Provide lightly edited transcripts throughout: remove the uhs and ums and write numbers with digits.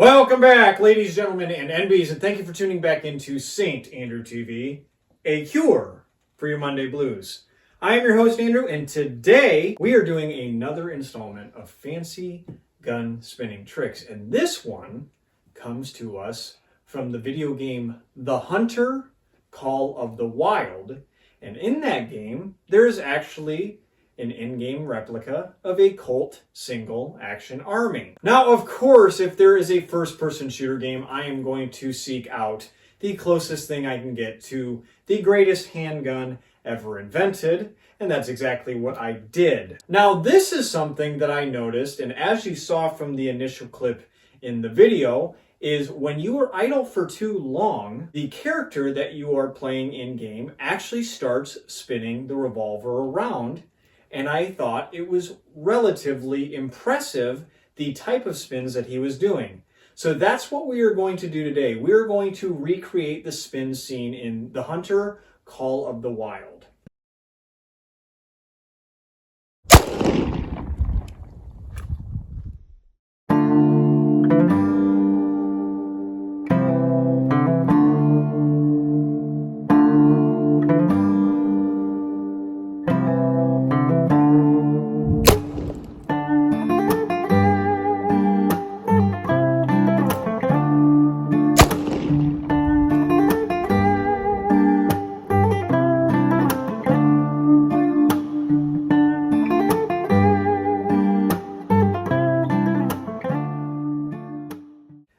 Welcome back, ladies, gentlemen, and NBs, and thank you for tuning back into St. Andrew TV, a cure for your Monday blues. I am your host, Andrew, and today we are doing another installment of fancy gun spinning tricks, and this one comes to us from the video game theHunter, Call of the Wild, and in that game, there is actually an in-game replica of a Colt Single Action Army. Now, of course, if there is a first-person shooter game, I am going to seek out the closest thing I can get to the greatest handgun ever invented, and that's exactly what I did. Now, this is something that I noticed, and as you saw from the initial clip in the video, is when you are idle for too long, the character that you are playing in-game actually starts spinning the revolver around. And I thought it was relatively impressive, the type of spins that he was doing. So that's what we are going to do today. We are going to recreate the spin scene in theHunter, Call of the Wild.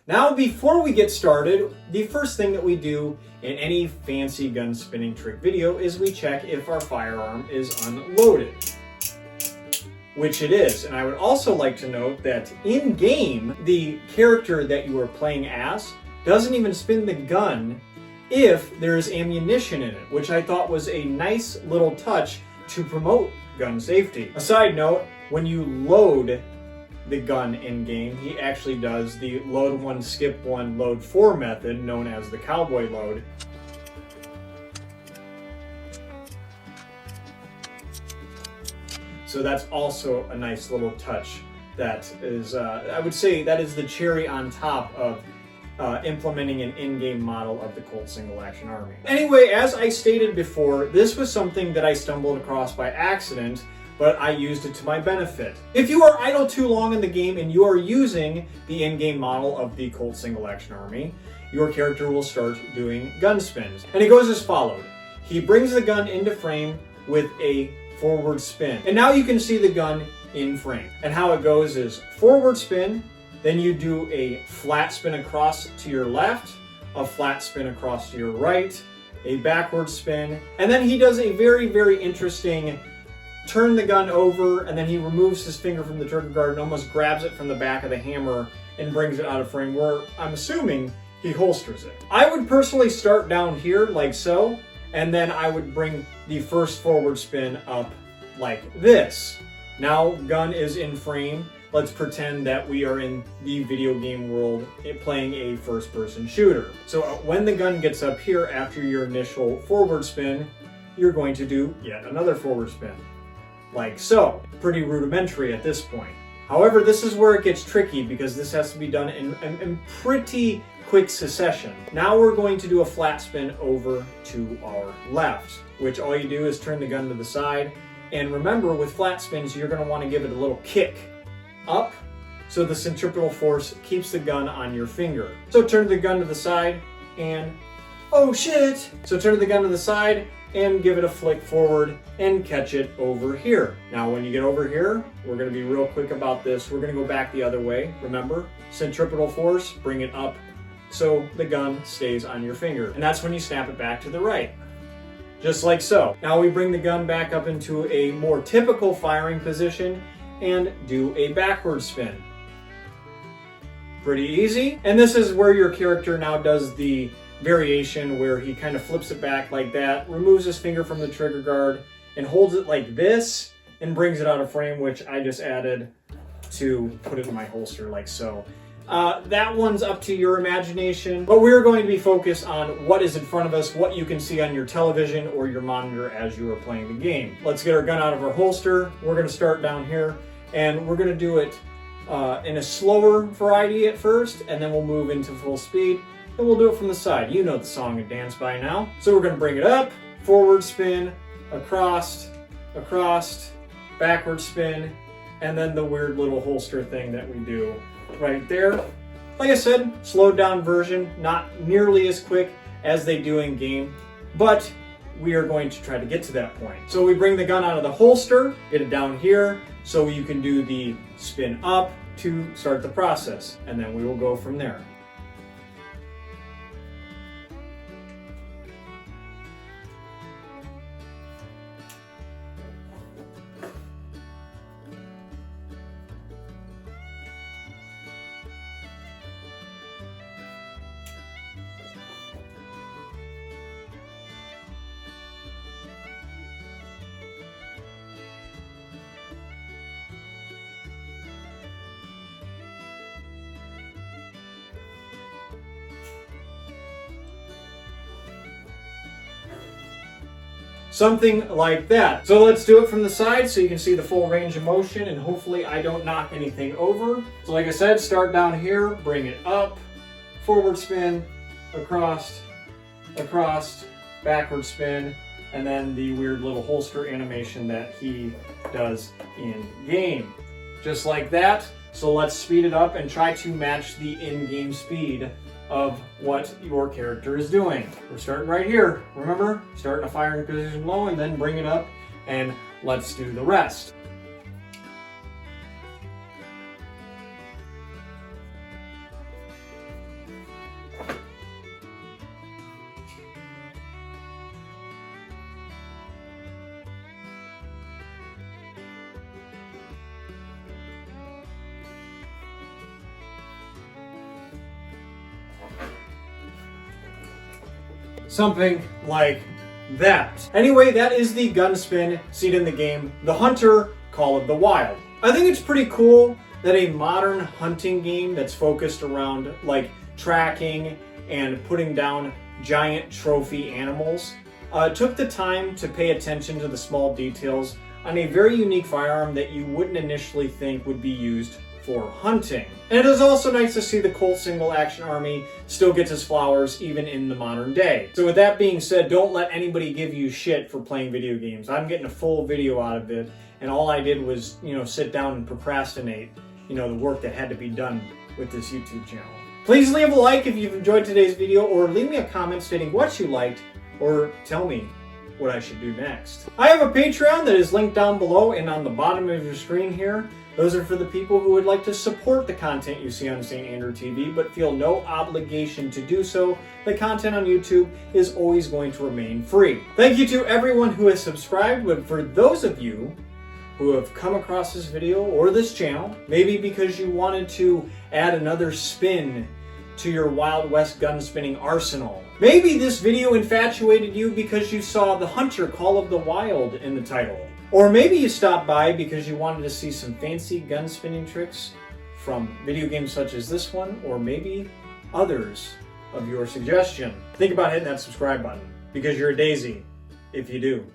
Now, before we get started, the first thing that we do in any fancy gun spinning trick video is we check if our firearm is unloaded, which it is. And I would also like to note that in-game, the character that you are playing as doesn't even spin the gun if there is ammunition in it, which I thought was a nice little touch to promote gun safety. A side note, when you load the gun in game, he actually does the load one, skip one, load four method known as the cowboy load. So that's also a nice little touch that is, I would say that is the cherry on top of implementing an in-game model of the Colt Single Action Army. Anyway, as I stated before, this was something that I stumbled across by accident, but I used it to my benefit. If you are idle too long in the game and you are using the in-game model of the Colt Single Action Army, your character will start doing gun spins. And it goes as followed. He brings the gun into frame with a forward spin. And now you can see the gun in frame. And how it goes is forward spin, then you do a flat spin across to your left, a flat spin across to your right, a backward spin, and then he does a very, very interesting turn the gun over, and then he removes his finger from the trigger guard and almost grabs it from the back of the hammer and brings it out of frame, where I'm assuming he holsters it. I would personally start down here like so, and then I would bring the first forward spin up like this. Now gun is in frame. Let's pretend that we are in the video game world playing a first-person shooter. So when the gun gets up here after your initial forward spin, you're going to do yet another forward spin. Like so. Pretty rudimentary at this point. However, this is where it gets tricky because this has to be done in pretty quick succession. Now we're going to do a flat spin over to our left, which all you do is turn the gun to the side. And remember, with flat spins, you're going to want to give it a little kick up so the centripetal force keeps the gun on your finger. So turn the gun to the side and oh shit! So turn the gun to the side and give it a flick forward and catch it over here. Now when you get over here, we're gonna be real quick about this. We're gonna go back the other way. Remember, centripetal force, bring it up so the gun stays on your finger. And that's when you snap it back to the right. Just like so. Now we bring the gun back up into a more typical firing position and do a backward spin. Pretty easy. And this is where your character now does the variation where he kind of flips it back like that, removes his finger from the trigger guard, and holds it like this, and brings it out of frame, which I just added to put it in my holster like so. That one's up to your imagination, but we're going to be focused on what is in front of us, what you can see on your television or your monitor as you are playing the game. Let's get our gun out of our holster. We're going to start down here, and we're going to do it in a slower variety at first, and then we'll move into full speed, and we'll do it from the side. You know the song and dance by now. So we're going to bring it up, forward spin, across, backward spin, and then the weird little holster thing that we do right there. Like I said, slowed down version, not nearly as quick as they do in game, but we are going to try to get to that point. So we bring the gun out of the holster, get it down here, so you can do the spin up to start the process, and then we will go from there. Something like that. So let's do it from the side so you can see the full range of motion, and hopefully I don't knock anything over. So like I said, start down here, bring it up, forward spin, across, backward spin, and then the weird little holster animation that he does in game. Just like that. So let's speed it up and try to match the in-game speed of what your character is doing. We're starting right here. Remember, start in a firing position low and then bring it up, and let's do the rest. Something like that. Anyway, that is the gun spin seed in the game, The Hunter, Call of the Wild. I think it's pretty cool that a modern hunting game that's focused around like tracking and putting down giant trophy animals took the time to pay attention to the small details on a very unique firearm that you wouldn't initially think would be used for hunting. And it is also nice to see the Colt Single Action Army still gets its flowers even in the modern day. So with that being said, don't let anybody give you shit for playing video games. I'm getting a full video out of it, and all I did was, sit down and procrastinate, the work that had to be done with this YouTube channel. Please leave a like if you've enjoyed today's video, or leave me a comment stating what you liked, or tell me what I should do next. I have a Patreon that is linked down below and on the bottom of your screen here. Those are for the people who would like to support the content you see on St. Andrew TV, but feel no obligation to do so. The content on YouTube is always going to remain free. Thank you to everyone who has subscribed, but for those of you who have come across this video or this channel, maybe because you wanted to add another spin to your Wild West gun spinning arsenal. Maybe this video infatuated you because you saw The Hunter, Call of the Wild in the title. Or maybe you stopped by because you wanted to see some fancy gun spinning tricks from video games such as this one, or maybe others of your suggestion. Think about hitting that subscribe button, because you're a daisy if you do.